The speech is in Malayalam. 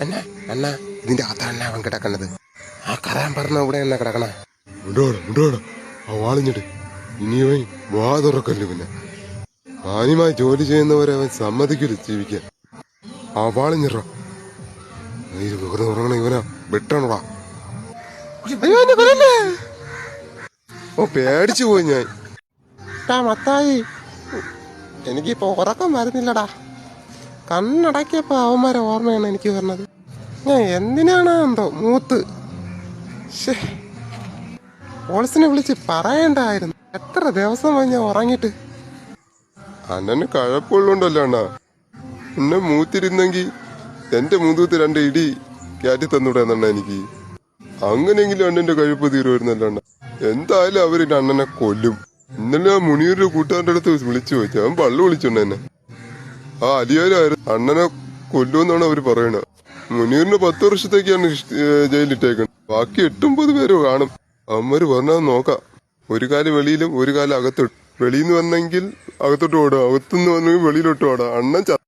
എന്നാ അണ്ണാ ഇതിന്റെ അകത്താണ് അവൻ കിടക്കണത്. ആ കഥ പറഞ്ഞ ഇവിടെ എന്നാ കിടക്കണ. ആ വാളിഞ്ഞിട്ട് ഇനിയവൻ വാ തുറക്കല്ലോ. പിന്നെ മാന്യമായി ജോലി ചെയ്യുന്നവരെ അവൻ സമ്മതിക്കില്ല ജീവിക്കാൻ. ആ വാളിഞ്ഞിറ വെറുതെ ഉറങ്ങണ ഇവനാ വെട്ടണോടാ. അയ്യോ എന്നെ കൊല്ലല്ലേ. ഓ പേടിച്ചു പോയി ഞാൻ. മത്തായി എനിക്കിപ്പോ ഉറക്കം വരുന്നില്ലടാ. കണ്ണടക്കിയപ്പോ അവന്മാരെ ഓർമ്മയാണ് എനിക്ക് പറഞ്ഞത്. ഞാൻ എന്തിനാണ് എന്തോ മൂത്ത് പോളിസിനെ വിളിച്ച് പറയണ്ടായിരുന്നു. എത്ര ദിവസം ഞാൻ ഉറങ്ങിട്ട്. അണ്ണന് കഴപ്പുള്ളണ്ടല്ലോ അണ്ണാ. എന്നെ മൂത്തിരുന്നെങ്കി എന്റെ മുതൂത്ത് 2 ഇടി കയറ്റി തന്നൂടെന്നണ്ണ എനിക്ക്. അങ്ങനെയെങ്കിലും അണ്ണന്റെ കഴുപ്പ് തീരുമായിരുന്നല്ലോ അണ്ണ. എന്തായാലും അവര് അണ്ണനെ കൊല്ലും. ഇന്നലെ മുനീറിന്റെ കൂട്ടുകാരുടെ അടുത്ത് വിളിച്ചു ചോദിച്ചു. അവൻ പള്ളു വിളിച്ചോണ്ട് എന്നെ. ആ അലിയാരായിരുന്നു അണ്ണനെ കൊല്ലുമെന്നാണ് അവര് പറയണത്. മുനീറിന് 10 വർഷത്തേക്കാണ് ജയിലിട്ടേക്കുന്നത്. ബാക്കി 8-9 പേരോ കാണും. അവന്മാര് പറഞ്ഞത് നോക്കാം. ഒരു കാല് വെളിയിലും ഒരു കാല് അകത്തോട്ട്. വെളിയിൽ നിന്ന് വന്നെങ്കിൽ അകത്തോട്ട് ഓടാം, അകത്തുനിന്ന് വന്നെങ്കിൽ വെളിയിലോട്ട് ഓടാം. അണ്ണൻ